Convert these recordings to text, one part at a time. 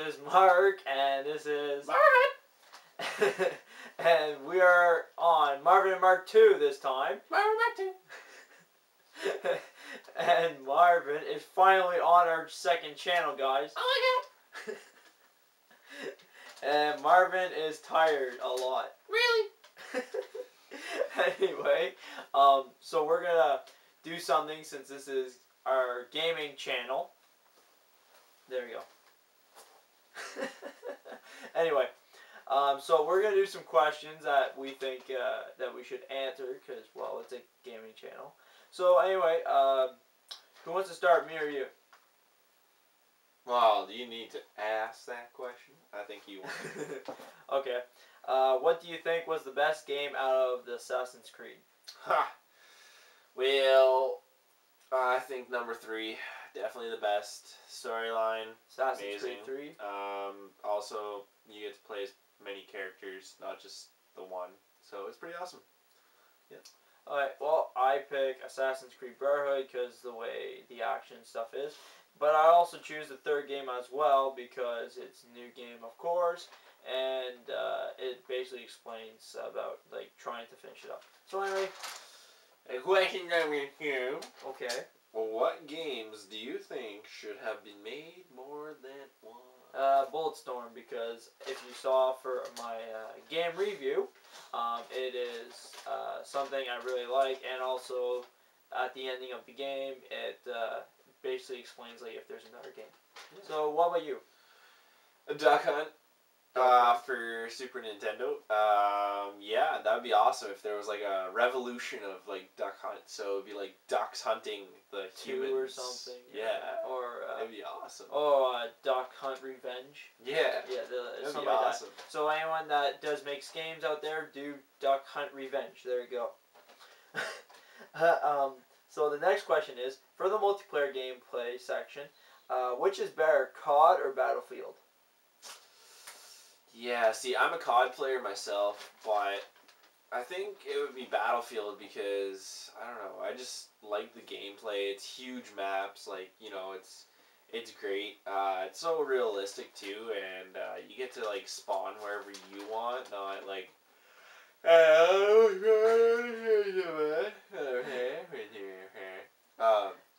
is Mark, and this is Marvin! and we are on Marvin and Mark 2 this time. Marvin Mark 2. And Marvin is finally on our second channel, guys. Oh my god! And Marvin is tired a lot. Really? Anyway, so we're gonna do something since this is our gaming channel. There we go. Anyway, so we're gonna do some questions that we think that we should answer because, well, it's a gaming channel. So anyway, who wants to start, me or you? Well, do you need to ask that question? I think you want. Okay. What do you think was the best game out of the Assassin's Creed? Ha! Well, I think number 3, definitely the best storyline. Assassin's Amazing. Creed 3. Also, you get to play as many characters, not just the one. So it's pretty awesome. Yeah. Alright, well, I pick Assassin's Creed Brotherhood because the way the action stuff is. But I also choose the third game as well because it's a new game, of course, and it basically explains about, like, trying to finish it up. So anyway, A question number 2. okay. What games do you think should have been made more than one? Bulletstorm, because if you saw for my game review, it is something I really like, and also at the ending of the game, it basically explains like if there's another game. Yeah. So what about you? A Duck Hunt. For Super Nintendo. Yeah, that'd be awesome if there was like a revolution of like Duck Hunt. So it'd be like ducks hunting the humans. 2 or something. Yeah. Or that'd be awesome. Oh, Duck Hunt Revenge. Yeah. Yeah, that'd something be like awesome. that. So anyone that does make games out there, do Duck Hunt Revenge. There you go. So the next question is, for the multiplayer gameplay section, which is better, COD or Battlefield? Yeah, see, I'm a COD player myself, but I think it would be Battlefield because, I don't know, I just like the gameplay. It's huge maps, like, you know, it's great. It's so realistic, too, and you get to, like, spawn wherever you want, not, like,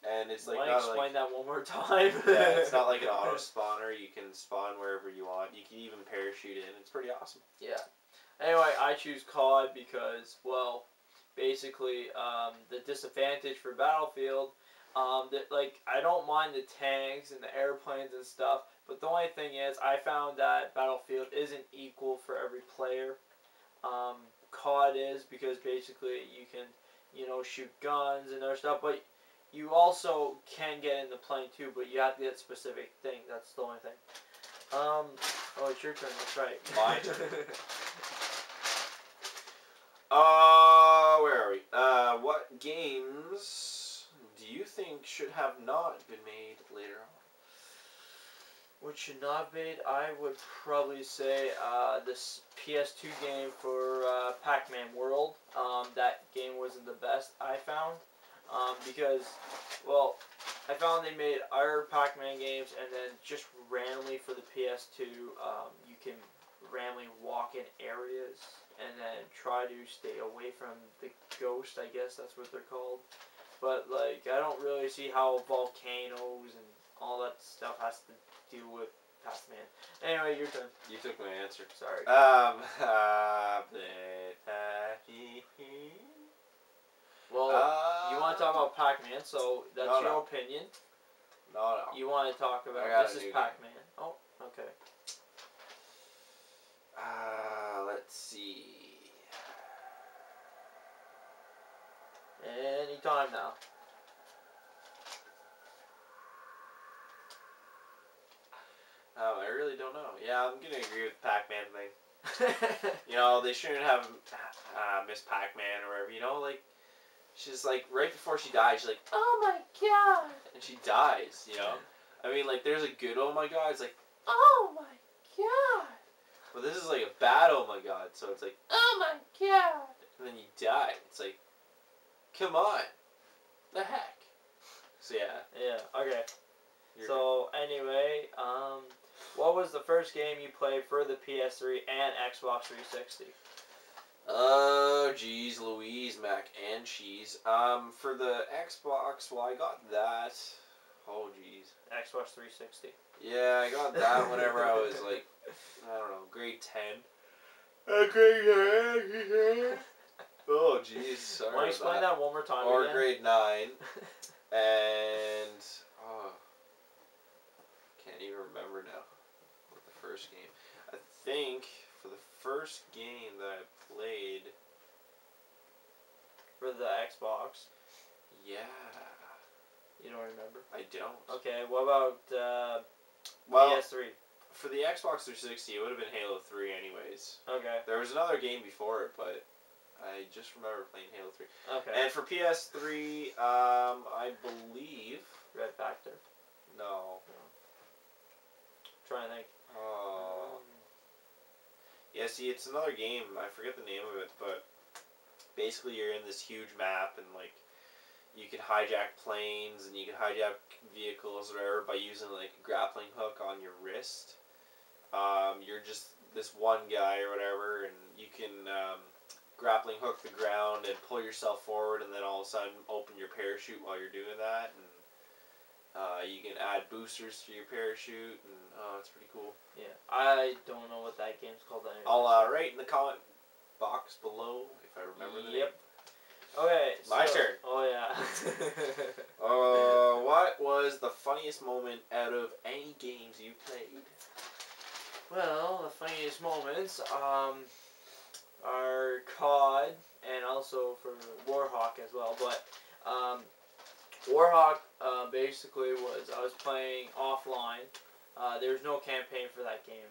and it's like not explain like that one more time. yeah, it's not like an auto spawner. You can spawn wherever you want. You can even parachute in. It's pretty awesome. Yeah. Anyway, I choose COD because, well, basically, the disadvantage for Battlefield, that like I don't mind the tanks and the airplanes and stuff, but the only thing is, I found that Battlefield isn't equal for every player. COD is because basically you can, you know, shoot guns and other stuff, but you also can get in the plane too, but you have to get specific things. That's the only thing. Oh, it's your turn. That's right. My turn. Where are we? What games do you think should have not been made later on? What should not have made? I would probably say this PS2 game for Pac-Man World. That game wasn't the best, I found. Because, well, I found they made other Pac-Man games, and then just randomly for the PS2, you can randomly walk in areas and then try to stay away from the ghost, I guess that's what they're called. But, like, I don't really see how volcanoes and all that stuff has to do with Pac-Man. Anyway, your turn. You took my answer. Sorry. Well, you want to talk about Pac-Man, so that's your opinion. No. You want to talk about this is Pac-Man. Oh, okay. Let's see. Anytime now. I really don't know. Yeah, I'm gonna agree with the Pac-Man thing. You know, they shouldn't have Miss Pac-Man or whatever. You know, like, she's like, right before she dies, she's like, oh my god! And she dies, you know? I mean, like, there's a good oh my god, it's like, oh my god! But this is like a bad oh my god, so it's like, oh my god! And then you die. It's like, come on. The heck? So, yeah. Yeah, okay. So, anyway, What was the first game you played for the PS3 and Xbox 360? Oh, geez, Louise, mac and cheese. For the Xbox, well, I got that. Oh, geez. Xbox 360. Yeah, I got that whenever I was like, I don't know, grade 10. Oh, jeez, sorry. Want to explain that one more time? Or again? grade 9. And, oh, can't even remember now what the first game. I think for the first game that I played. For the Xbox. Yeah. You don't remember? I don't. Okay, what about Well, PS3? for the Xbox 360, it would have been Halo 3 anyways. Okay. There was another game before it, but I just remember playing Halo 3. Okay. And for PS3, I believe... Red Factor. No. Trying to think. Oh. Yeah, see, it's another game. I forget the name of it, but basically you're in this huge map and, like, you can hijack planes and you can hijack vehicles or whatever by using, like, a grappling hook on your wrist. You're just this one guy or whatever, and you can grappling hook the ground and pull yourself forward, and then all of a sudden open your parachute while you're doing that, and you can add boosters to your parachute, and it's pretty cool. Yeah, I don't know what that game's called anyway. I'll write in the comment box below if I remember the name. Okay, My turn. Oh yeah. What was the funniest moment out of any games you played? Well, the funniest moments are COD and also for Warhawk as well. But Warhawk basically was I was playing offline. There was no campaign for that game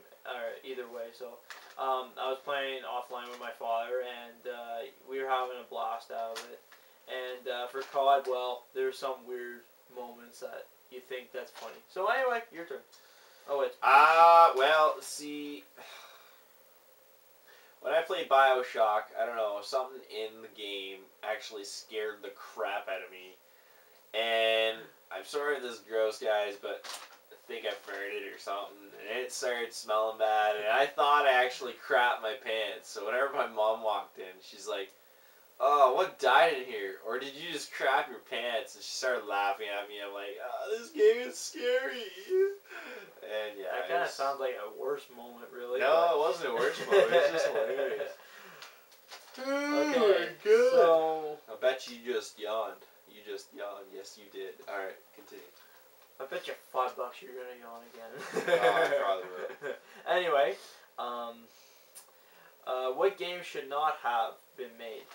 either way, so I was playing offline with my father, and we were having a blast out of it. And for COD, well, there's some weird moments that you think that's funny. So anyway, your turn. Oh wait. Well, see, when I played BioShock, I don't know, something in the game actually scared the crap out of me. And I'm sorry if this is gross, guys, but I think I farted or something, and it started smelling bad, and I thought I actually crapped my pants. So whenever my mom walked in, she's like, "Oh, what died in here? Or did you just crap your pants?" And she started laughing at me. I'm like, "Oh, this game is scary." And yeah, that kind of sounds like a worse moment, really. No, it wasn't a worse moment. It was just hilarious. Okay, so I bet you just yawned. You just yawned. Yes, you did. All right, continue. I bet you $5 you're gonna yawn again. I probably will. Anyway, what game should not have been made?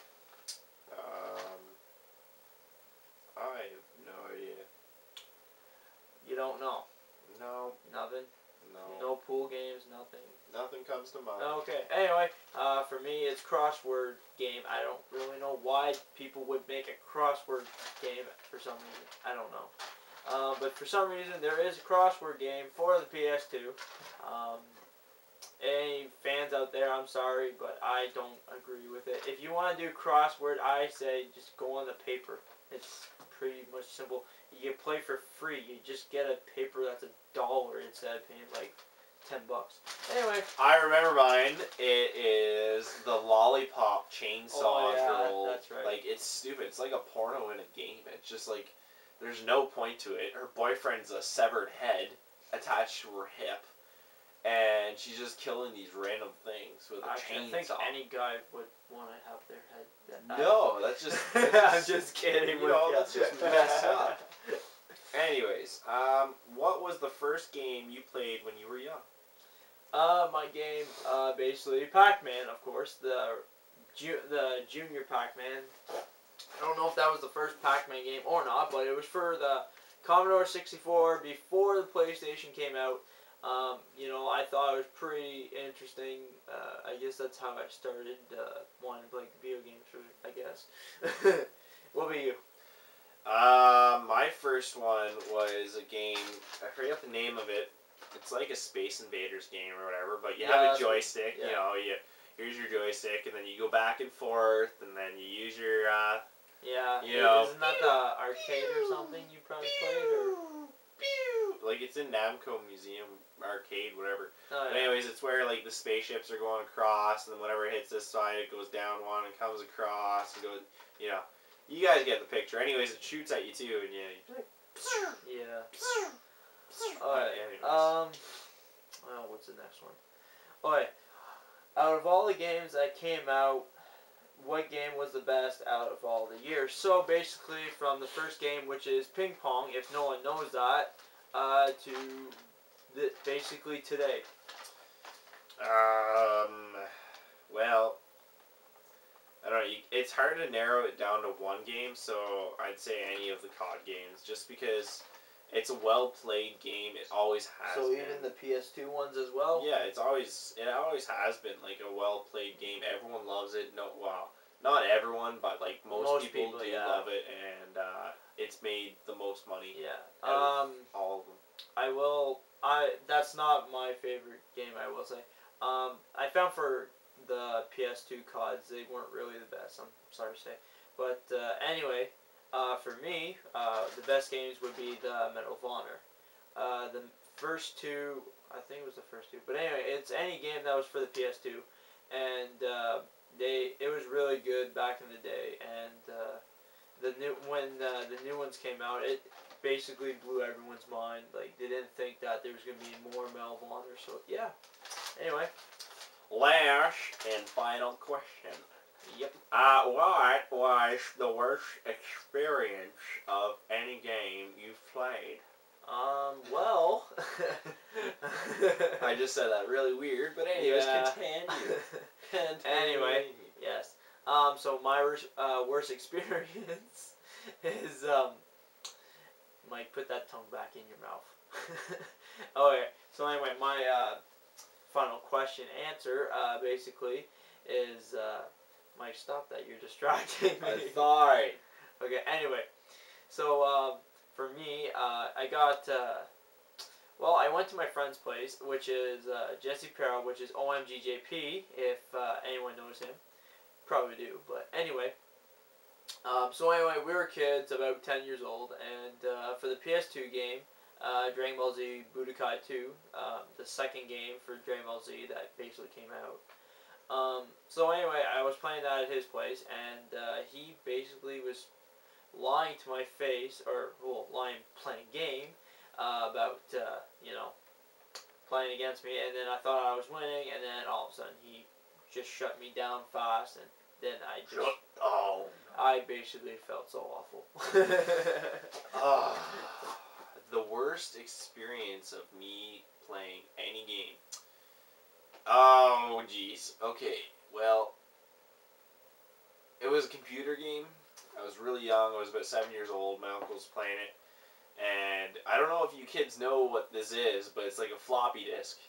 I have no idea. You don't know. No. Nothing. No. No pool games. Nothing. Nothing comes to mind. Okay. Anyway, for me, it's crossword game. I don't really know why people would make a crossword game for some reason. I don't know. But for some reason, there is a crossword game for the PS2. Any fans out there, I'm sorry, but I don't agree with it. If you want to do crossword, I say just go on the paper. It's pretty much simple. You can play for free. You just get a paper that's $1 instead of paying like $10. Anyway. I remember mine. It is the Lollipop Chainsaw Girl. That's right. Like, it's stupid. It's like a porno in a game. It's just like, there's no point to it. Her boyfriend's a severed head attached to her hip. And she's just killing these random things with a chainsaw. I think any guy would want to have their head. No, that's just... I'm just kidding. You know, that's just messed up. Anyways, what was the first game you played when you were young? My game, basically, Pac-Man, of course. The Junior Pac-Man. I don't know if that was the first Pac-Man game or not, but it was for the Commodore 64 before the PlayStation came out. You know, I thought it was pretty interesting. I guess that's how I started wanting to play video games, I guess. What about you? My first one was a game, I forget the name of it. It's like a Space Invaders game or whatever, but you have a joystick, you know, here's your joystick, and then you go back and forth, and then you use your, you know. Isn't that the arcade or something you probably played? Or? like it's in Namco Museum Arcade, whatever. Oh, But yeah. anyways, it's where like the spaceships are going across, and then whenever it hits this side, it goes down one and comes across and goes. You know, you guys get the picture. Anyways, it shoots at you too, and yeah, you're like. Yeah. Alright. Anyways. Oh, what's the next one? Alright. Out of all the games that came out, what game was the best out of all the years? So basically, from the first game, which is Ping Pong, if no one knows that, to basically today. Well, I don't know. It's hard to narrow it down to one game, so I'd say any of the COD games, just because it's a well-played game. It always has. So been. even the PS2 ones as well. Yeah, it always has been like a well-played game. Everyone loves it. No, well, not everyone, but like most people do love it, and it's made the most money. Yeah. All of them. That's not my favorite game, I will say. I found for the PS2 CODs, they weren't really the best, I'm sorry to say. But anyway, for me, the best games would be the Medal of Honor. The first two, I think it was the first two, but anyway, it's any game that was for the PS2, and it was really good back in the day, and when the new ones came out, it basically blew everyone's mind. Like, they didn't think that there was going to be more Medal of Honor, so yeah. Anyway. Last and final question. Yep. What was the worst experience of any game you've played? Well. I just said that really weird, but anyways, Yeah. continue. Anyway, yes. So my worst experience is, Mike, put that tongue back in your mouth. Okay, so anyway, my, final question answer, basically, is, Mike, stop that, you're distracting me. I'm sorry. Okay, anyway, so, for me, I got, well, I went to my friend's place, which is, Jesse Perro, which is OMGJP, if, anyone knows him. Probably do, but anyway. So anyway, we were kids, about 10 years old, and, for the PS2 game, Dragon Ball Z Budokai 2, the second game for Dragon Ball Z that basically came out. So anyway, I was playing that at his place, and he basically was lying to my face, or, well, playing game, about, you know, playing against me, and then I thought I was winning, and then all of a sudden he just shut me down fast, and then I basically felt so awful. The worst experience of me playing any game. Oh, jeez. Okay, well, it was a computer game. I was really young. I was about 7 years old. My uncle was playing it. And I don't know if you kids know what this is, but it's like a floppy disk.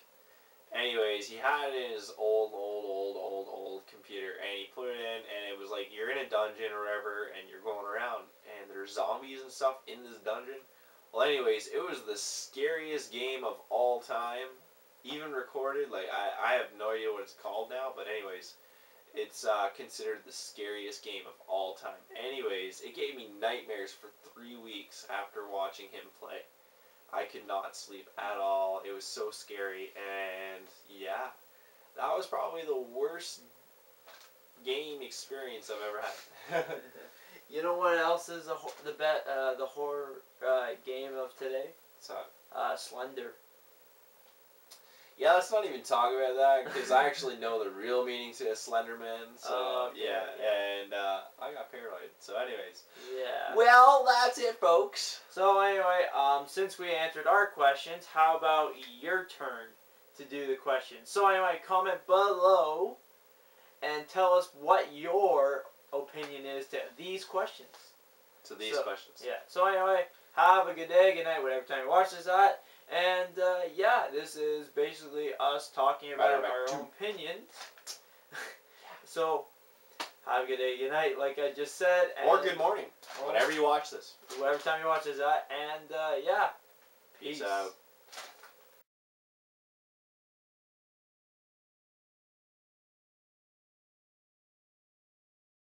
Anyways, he had it in his old computer, and he put it in, and it was like you're in a dungeon or whatever, and you're going around, and there's zombies and stuff in this dungeon. Well, anyways, it was the scariest game of all time, even recorded. Like, I have no idea what it's called now, but anyways, it's considered the scariest game of all time. Anyways, it gave me nightmares for 3 weeks after watching him play. I could not sleep at all. It was so scary, and yeah, that was probably the worst game experience I've ever had. You know what else is the horror game of today? So, Slender. yeah, let's not even talk about that, because I actually know the real meaning to a Slenderman, so Okay, yeah, yeah. and I got paranoid, so anyways. Yeah. Well, that's it, folks. So anyway, since we answered our questions, how about your turn to do the questions? So anyway, comment below and tell us what your opinion is to these questions. To these questions. Yeah. So anyway, have a good day, good night, whatever time you watch this at. And yeah, this is basically us talking about our own opinions. So, have a good day, good night, like I just said. And or good morning, whenever you watch this. Whatever time you watch this at. And yeah, Peace out.